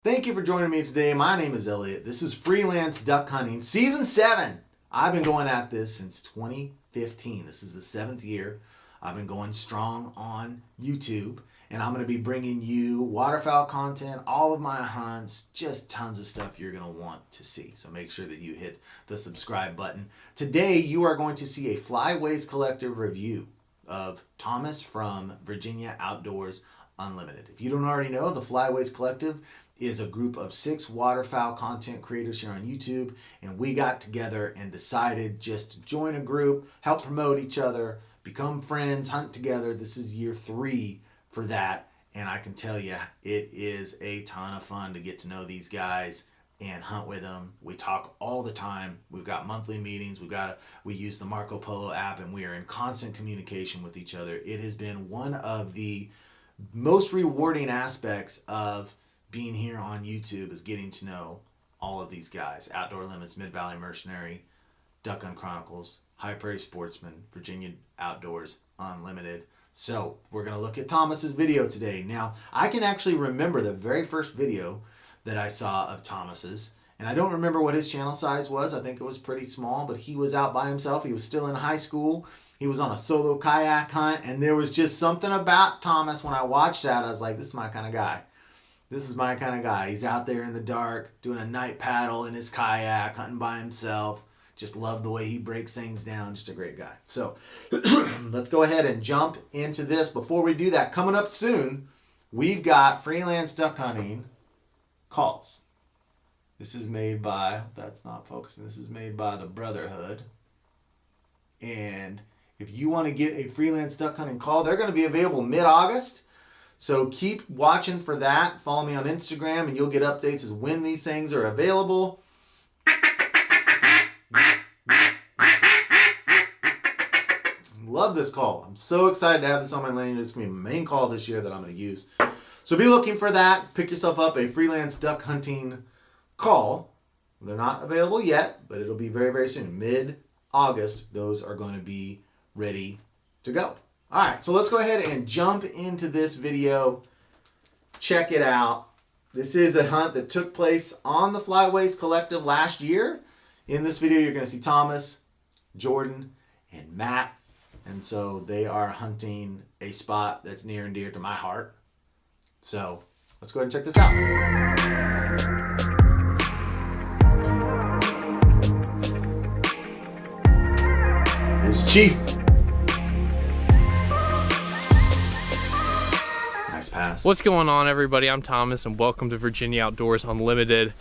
Thank you for joining me today. My name is Elliot. This is Freelance Duck Hunting Season 7. I've been going at this since 2015. This is the 7th year. I've been going strong on YouTube, and I'm going to be bringing you waterfowl content, all of my hunts, just tons of stuff you're going to want to see. So make sure that you hit the subscribe button. Today, you are going to see a Flyway's Collective review of Thomas from Virginia Outdoors Unlimited. If you don't already know, the Flyway's Collective is a group of 6 waterfowl content creators here on YouTube, and we got together and decided just to join a group, help promote each other, become friends, hunt together. This is year 3 for that, and I can tell you it is a ton of fun to get to know these guys and hunt with them. We talk all the time. We've got monthly meetings. We use the Marco Polo app, and we are in constant communication with each other. It has been one of the most rewarding aspects of being here on YouTube is getting to know all of these guys. Outdoor Limits, Mid-Valley Mercenary, Duck Hunt Chronicles, High Prairie Sportsman, Virginia Outdoors Unlimited. So we're going to look at Thomas's video today. Now, I can actually remember the very first video that I saw of Thomas's, and I don't remember what his channel size was. I think it was pretty small, but he was out by himself. He was still in high school. He was on a solo kayak hunt, and there was just something about Thomas when I watched that. I was like, this is my kind of guy. This is my kind of guy. He's out there in the dark doing a night paddle in his kayak, hunting by himself. Just love the way he breaks things down. Just a great guy. So let's go ahead and jump into this. Before we do that, coming up soon, we've got Freelance Duck Hunting calls. This is made by, that's not focusing, this is made by the Brotherhood. And if you want to get a Freelance Duck Hunting call, they're going to be available mid-August. So keep watching for that. Follow me on Instagram and you'll get updates as when these things are available. Love this call. I'm so excited to have this on my lanyard. It's going to be my main call this year that I'm going to use. So be looking for that. Pick yourself up a Freelance Duck Hunting call. They're not available yet, but it'll be very, very soon. Mid-August, those are going to be ready to go. All right, so let's go ahead and jump into this video. Check it out. This is a hunt that took place on the Flyway's Collective last year. In this video, you're going to see Thomas, Jordan, and Matt. And so they are hunting a spot that's near and dear to my heart. So let's go ahead and check this out. Here's Chief. Pass. What's going on, everybody? I'm Thomas and welcome to Virginia Outdoors Unlimited.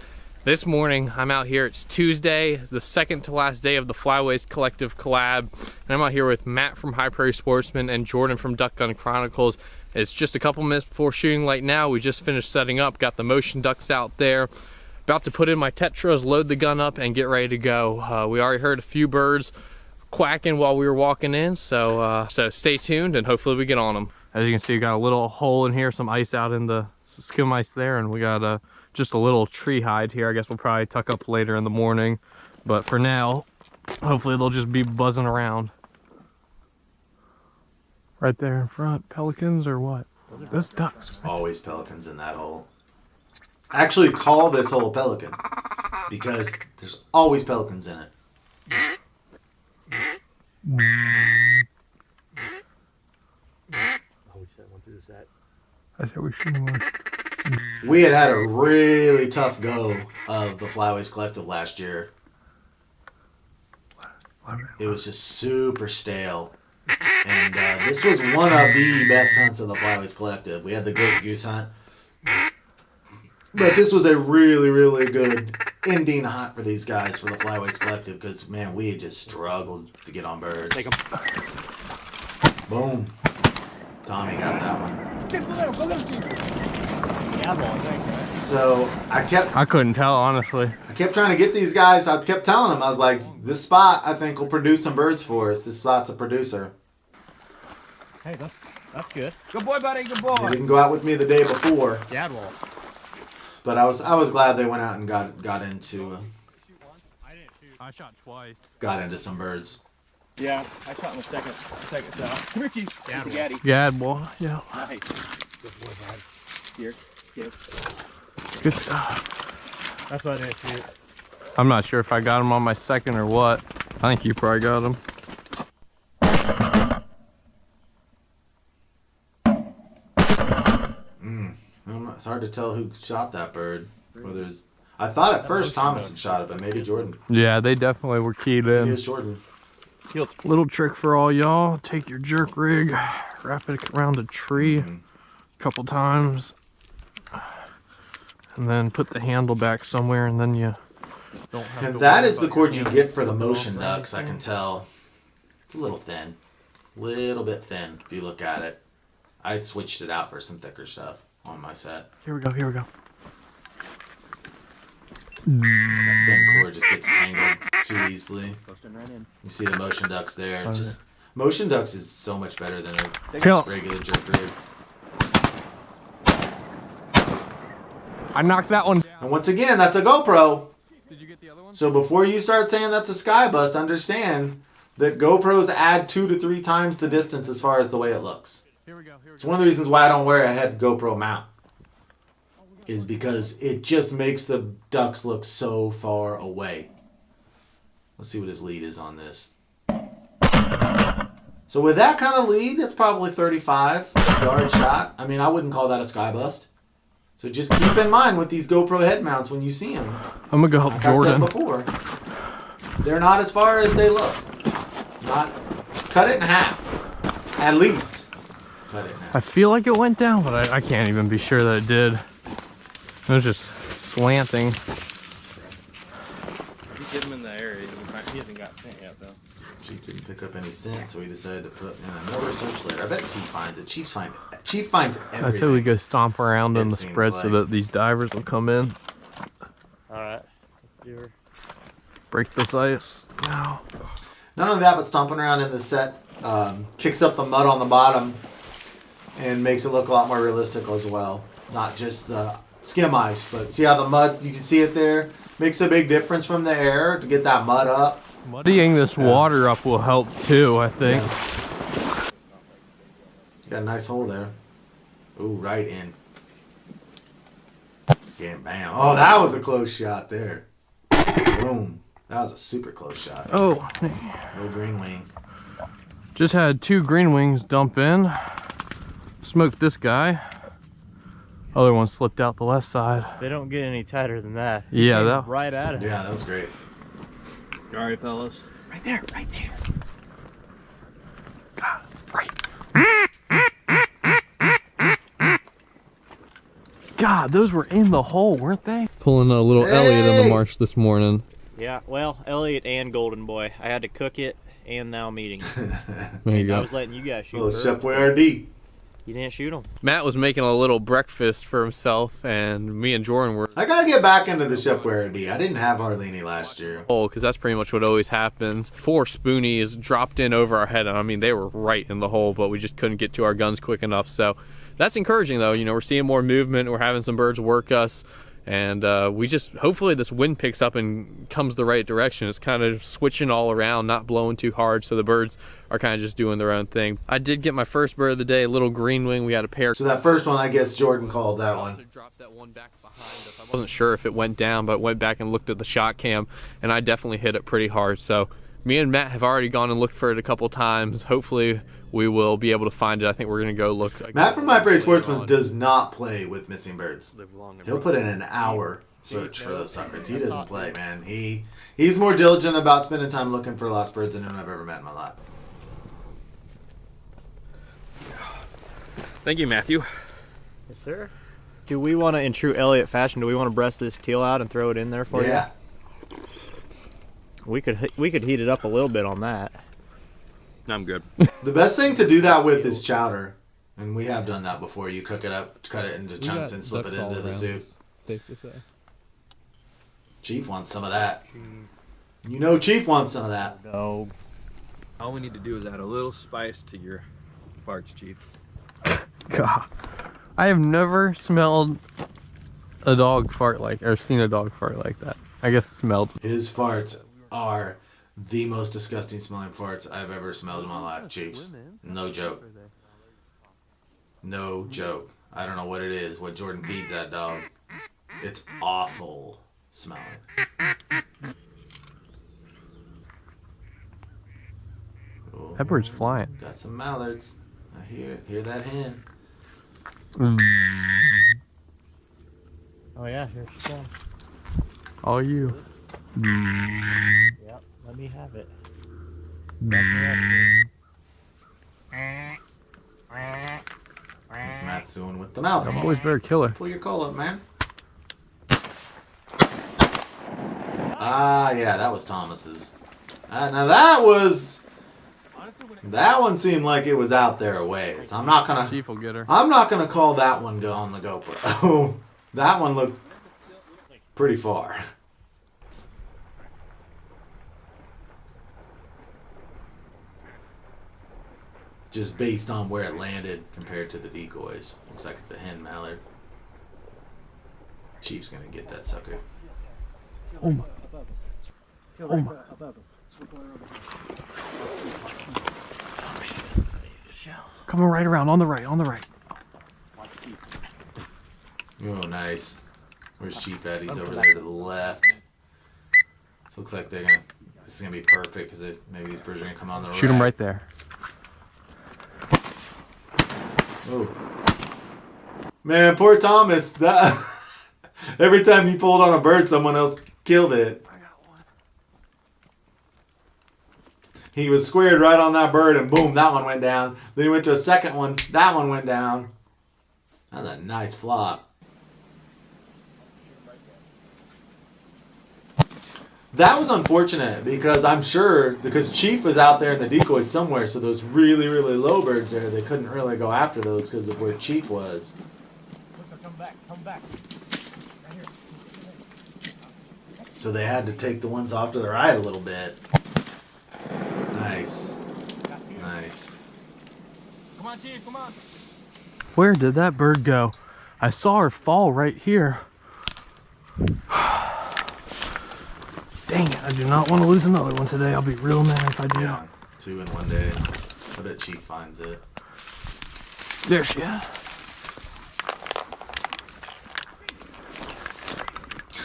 This morning I'm out here. It's Tuesday, the second to last day of the Flyway's Collective collab, and I'm out here with Matt from High Prairie Sportsman and Jordan from Duck Hunt Chronicles. It's just a couple minutes before shooting light now. We just finished setting up, got the motion ducks out there, about to put in my tetras, load the gun up and get ready to go. We already heard a few birds quacking while we were walking in, so stay tuned and hopefully we get on them. As you can see, we got a little hole in here, some ice out in the skim ice there, and we got just a little tree hide here. I guess we'll probably tuck up later in the morning, but for now, hopefully they'll just be buzzing around. Right there in front, pelicans or what? Those ducks. Always pelicans in that hole. I actually call this hole pelican because there's always pelicans in it. We had a really tough go of the Flyway's Collective last year. It was just super stale. And this was one of the best hunts of the Flyway's Collective. We had the Great Goose Hunt. But this was a really, really good ending hunt for these guys for the Flyway's Collective because, man, we had just struggled to get on birds. Take 'em. Boom. Tommy got that one. So I couldn't tell, honestly. I kept trying to get these guys. I kept telling them, I was like, this spot I think will produce some birds for us. This spot's a producer. Hey, that's good. Good boy, buddy. Good boy. They didn't go out with me the day before. Gadwall. But I was glad they went out and got into. I didn't shoot. I shot twice. Got into some birds. Yeah, I shot him a second shot. Come here, Chief. Gadwall. Yeah. Nice. Good boy, bud. Here, get it. Good stuff. That's why I didn't see it. I'm not sure if I got him on my second or what. I think you probably got him. It's hard to tell who shot that bird. Whether it's, I thought at first Thomas had shot it, but maybe Jordan. Yeah, they definitely were keyed Maybe it in. was Jordan. Little trick for all y'all. Take your jerk rig, wrap it around a tree a couple times, and then put the handle back somewhere, and then you don't have And to that worry is the about cord your you hand get for the slipping off motion or ducks, I anything. can tell. It's a little thin. Little bit thin if you look at it. I switched it out for some thicker stuff on my set. Here we go, here we go. That thin cord just gets tangled too easily. Right in. You see the motion ducks there. It's just motion ducks is so much better than a Kill. regular jerk rig. I knocked that one down. And once again, that's a GoPro. Did you get the other one? So before you start saying that's a sky bust, understand that GoPros add 2 to 3 times the distance as far as the way it looks. Here we go, here we It's go. one of the reasons why I don't wear a head GoPro mount. Is because it just makes the ducks look so far away. Let's see what his lead is on this. So with that kind of lead, it's probably 35-yard shot. I mean, I wouldn't call that a sky bust. So just keep in mind with these GoPro head mounts when you see them. I'm gonna go help Like Jordan. I said before, they're not as far as they look. Not cut it in half, at least. Cut it in half. I feel like it went down, but I can't even be sure that it did. It was just slanting. You get him in the area. He hasn't got sent yet, though. Chief didn't pick up any scent, so he decided to put in another search later. I bet Chief finds it. Chief finds everything. I said we go stomp around in It the seems spread so like. that these divers will come in, All right. Let's do her. break this ice. No. Not only that, but stomping around in the set kicks up the mud on the bottom and makes it look a lot more realistic as well. Not just the skim ice, but see how the mud, you can see it there? Makes a big difference from the air to get that mud up. Muddying this water up will help too, I think. Got a nice hole there. Ooh, right in. Yeah, bam. Oh, that was a close shot there. Boom. That was a super close shot. Oh, No green wing. just had 2 green wings dump in. Smoked this guy. Other one slipped out the left side. They don't get any tighter than that. Yeah, Came that. right at it. Yeah, that was great. All right, fellas. Right there, right there. God, right. God, those were in the hole, weren't they? Pulling a little Elliot in the marsh this morning. Yeah, well, Elliot and Golden Boy. I had to cook it, and now I'm eating it. There you I go. was letting you guys shoot Little birds. Chef Boyardee. You didn't shoot them. Matt was making a little breakfast for himself, and me and Jordan were I gotta get back into the Chef Boyardee. I didn't have Harlini last year. because that's pretty much what always happens. 4 spoonies dropped in over our head, and I mean they were right in the hole, but we just couldn't get to our guns quick enough. So that's encouraging, though. You know, we're seeing more movement. We're having some birds work us, and we just hopefully this wind picks up and comes the right direction. It's kind of switching all around, not blowing too hard, so the birds are kind of just doing their own thing. I did get my first bird of the day, a little green wing. We had a pair. So that first one, I guess Jordan called that one. Dropped that one back behind us. I wasn't sure if it went down, but went back and looked at the shot cam, and I definitely hit it pretty hard. So me and Matt have already gone and looked for it a couple times. Hopefully we will be able to find it. I think we're gonna go look. Matt from My Prairie Sportsman does not play with missing birds. Live long and He'll prosper. put in an hour search for those suckers. He doesn't play, man. He's more diligent about spending time looking for lost birds than anyone I've ever met in my life. Thank you, Matthew. Yes, sir. Do we want to, in true Elliot fashion, do we want to breast this teal out and throw it in there for you? Yeah. We could heat it up a little bit on that. I'm good. The best thing to do that with is chowder. And we have done that before. You cook it up, cut it into chunks, and slip it into the soup. Safe to say. Chief wants some of that. You know Chief wants some of that. No. All we need to do is add a little spice to your farts, Chief. God, I have never smelled a dog fart like, or seen a dog fart like that. I guess smelled. His farts are the most disgusting smelling farts I've ever smelled in my life, Chiefs. No joke. No joke. I don't know what it is, what Jordan feeds that dog. It's awful smelling. Oh, That bird's flying. got some mallards. I hear that hen. Oh yeah, here she's going. All you. Yep, let me have it. What's Matt's doing with the mouth? That boy's very killer. Pull your call up, man. Ah, yeah, that was Thomas's. Now that one seemed like it was out there a ways. I'm not gonna Chief will get her. call that one go on the GoPro. That one looked pretty far. Just based on where it landed compared to the decoys. Looks like it's a hen mallard. Chief's gonna get that sucker. Oh my. Oh my. Coming right around, on the right, on the right. Oh, nice. Where's Chief at? He's over there to the left. This looks like this is gonna be perfect because maybe these birds are gonna come on the right. Shoot him right there. Oh. Man, poor Thomas. That every time he pulled on a bird, someone else killed it. I got one. He was squared right on that bird, and boom, that one went down. Then he went to a second one. That one went down. That's a nice flop. That was unfortunate because I'm sure because Chief was out there in the decoy somewhere, so those really, really low birds there, they couldn't really go after those because of where Chief was. Come back, come back. So they had to take the ones off to the right a little bit. Nice. Nice. Come on, Chief, come on. Where did that bird go? I saw her fall right here. Dang it, I do not want to lose another one today. I'll be real mad if I do. Yeah, 2 in one day. I bet Chief finds it. There she is.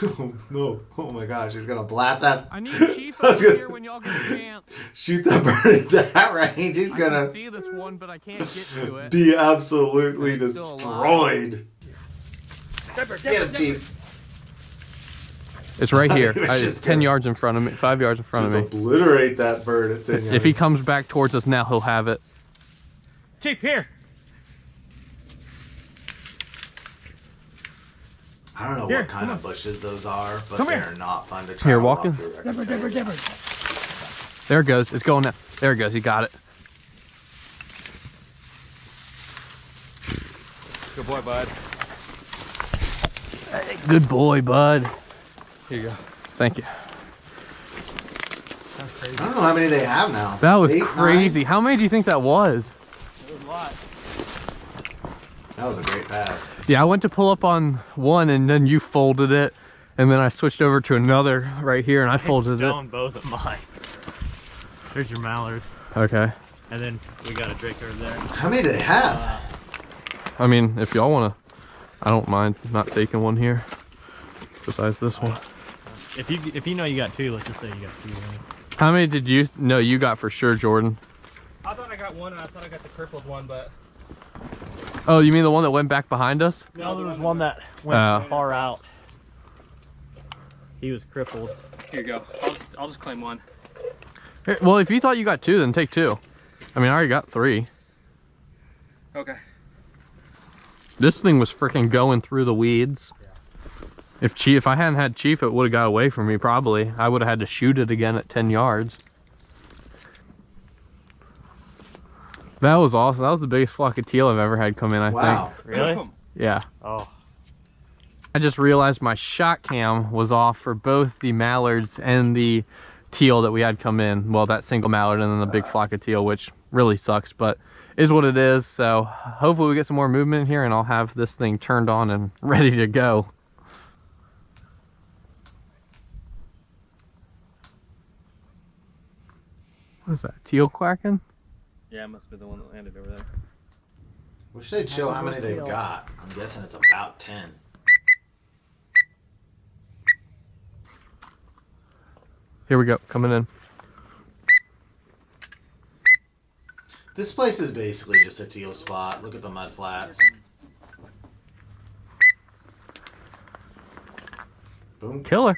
Oh, no. Oh my gosh, he's gonna blast that. I need Chief That's over good. here when y'all get a chance. Shoot that bird at that range. He's I gonna can see this one, but I can't get to it. be absolutely He's still alive. destroyed. Get him, Chief. It's right here. He was It's just 10 gonna- yards in front of me, 5 yards in front Just of me. obliterate that bird at 10 yards. If he comes back towards us now, he'll have it. Chief, here. I don't know Here, what kind of bushes those are, but Come they here. are not fun to try Here, to walk in. through. I can tell you that. There it goes. It's going now. There it goes. He got it. Good boy, bud. Hey, good boy, bud. Here you go. Thank you. I don't know how many they have now. That was 8, crazy. 9? How many do you think that was? There's a lot. That was a great pass. Yeah, I went to pull up on one and then you folded it. And then I switched over to another right here and I folded it. Stoned both of mine. There's your mallard. Okay. And then we got a drake over there. How many do they have? I mean, if y'all want to, I don't mind not taking one here. Besides this one. If you know you got 2, let's just say you got 2. Right? How many did you know you got for sure, Jordan? I thought I got 1 and I thought I got the crippled one, but Oh, you mean the one that went back behind us? no, there was one that went Oh. far out. He was crippled. Here you go. I'll just claim 1. Here, well, if you thought you got 2, then take 2. I mean, I already got 3. Okay. This thing was freaking going through the weeds. If I hadn't had Chief, it would have got away from me probably. I would have had to shoot it again at 10 yards. That was awesome. That was the biggest flock of teal I've ever had come in, I Wow. think. Really? Yeah. Oh. I just realized my shot cam was off for both the mallards and the teal that we had come in. Well, that single mallard and then the big flock of teal, which really sucks, but is what it is. So hopefully we get some more movement in here and I'll have this thing turned on and ready to go. What is that, teal quacking? Yeah, it must be the one that landed over there. Wish they'd show how many they've got. I'm guessing it's about 10. Here we go, coming in. This place is basically just a teal spot. Look at the mud flats. Boom. Killer.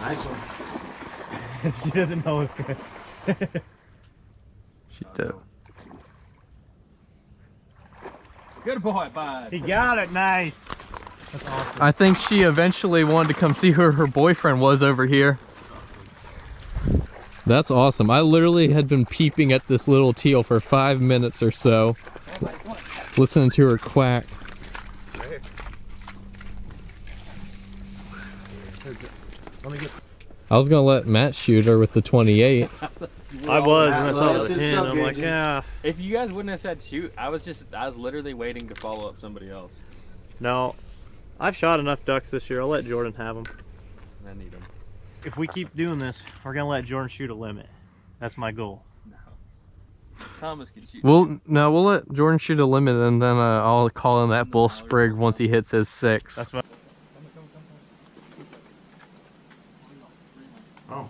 Nice one. She doesn't know it's good. She did. Good boy, bud. He got it, nice. That's awesome. I think she eventually wanted to come see who her boyfriend was over here. That's awesome. I literally had been peeping at this little teal for 5 minutes or so, listening to her quack. I was gonna let Matt shoot her with the 28. I was, and I Matt saw loves the his 10. I'm like, sub-gauges. yeah. If you guys wouldn't have said shoot, I was literally waiting to follow up somebody else. No, I've shot enough ducks this year. I'll let Jordan have them. I need them. If we keep doing this, we're gonna let Jordan shoot a limit. That's my goal. Thomas can shoot. We'll let Jordan shoot a limit, and then I'll call in that bull sprig once he hits his 6. That's what. Oh.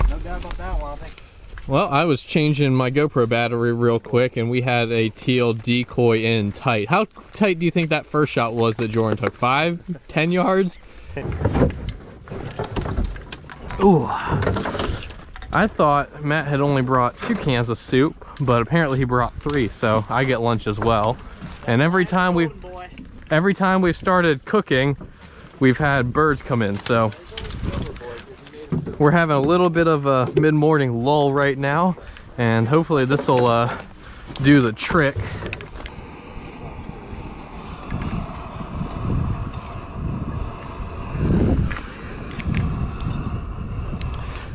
No doubt about that one, I think. Well, I was changing my GoPro battery real quick, and we had a teal decoy in tight. How tight do you think that first shot was that Jordan took? 5, 10 yards? Ooh. I thought Matt had only brought 2 cans of soup, but apparently he brought 3, so I get lunch as well. And every time we've started cooking, we've had birds come in, so we're having a little bit of a mid-morning lull right now, and hopefully this will do the trick.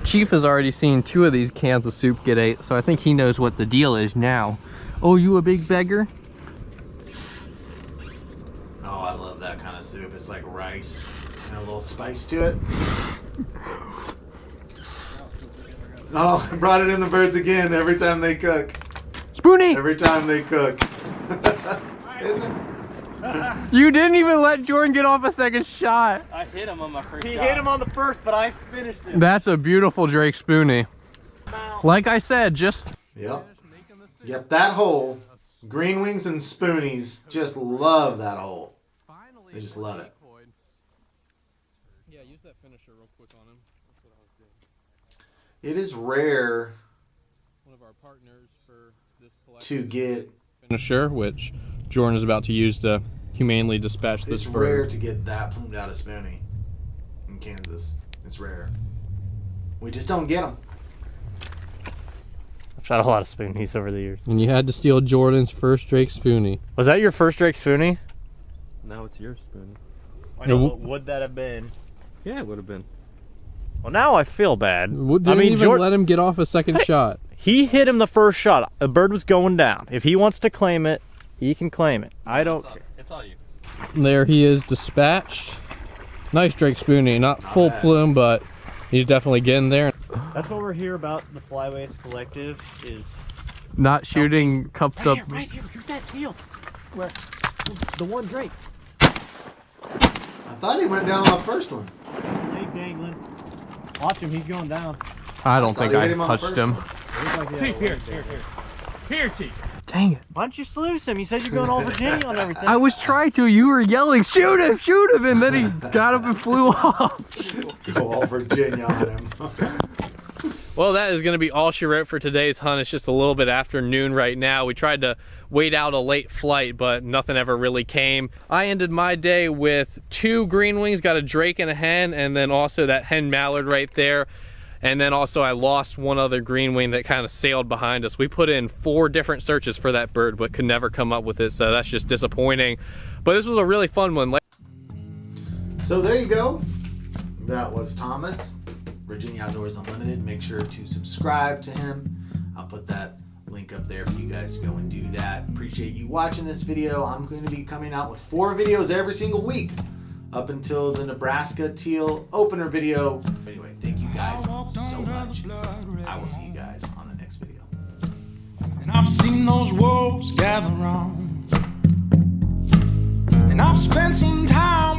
Chief has already seen 2 of these cans of soup get ate, so I think he knows what the deal is now. Oh, you a big beggar? Oh, I love that kind of soup. It's like rice and a little spice to it. Oh, I brought it in the birds again every time they cook. Spoonie! Every time they cook. You didn't even let Jordan get off a second shot. I hit him on my first He shot. hit him on the first, but I finished it. That's a beautiful Drake Spoonie. Like I said, just... Yep. Yep, that hole. Green wings and spoonies just love that hole. They just love it. Yeah, use that finisher real quick on him. That's what I was doing. It is rare One of our partners for this to get. finisher, which Jordan is about to use to humanely dispatch this It's bird. rare to get that plumed out of spoonie in Kansas. It's rare. We just don't get them. I've shot a lot of spoonies over the years. And you had to steal Jordan's first Drake Spoonie. Was that your first Drake Spoonie? Now it's your spoon. I know, what would that have been? Yeah, it would have been. Well, now I feel bad. Didn't even let him get off a second shot. He hit him the first shot. The bird was going down. If he wants to claim it, he can claim it. I don't care. It's all you. There he is, dispatched. Nice Drake Spoonie, not full bad. plume, but he's definitely getting there. That's what we're here about. The Flyways Collective is Not shooting cupped up. right here. Here's that teal. Where the one Drake. I thought he went down on the first one. Leg dangling. Watch him. He's going down. I don't thought think he I hit him on the touched first him. one. Here, Chief. Dang it. Why don't you sluice him? You said you're going all Virginia on everything. I was trying to. You were yelling, shoot him, and then he got up and flew off. Go all Virginia on him. Well, that is going to be all she wrote for today's hunt. It's just a little bit after noon right now. We tried to wait out a late flight, but nothing ever really came. I ended my day with 2 green wings, got a drake and a hen, and then also that hen mallard right there. And then also I lost one other green wing that kind of sailed behind us. We put in 4 different searches for that bird, but could never come up with it, so that's just disappointing. But this was a really fun one. So there you go. That was Thomas, Virginia Outdoors Unlimited. Make sure to subscribe to him. I'll put that link up there for you guys to go and do that. Appreciate you watching this video. I'm going to be coming out with 4 videos every single week. up until the Nebraska teal opener video. Anyway, thank you guys so much. I will see you guys on the next video. And I've seen those wolves gather round, and I've spent some time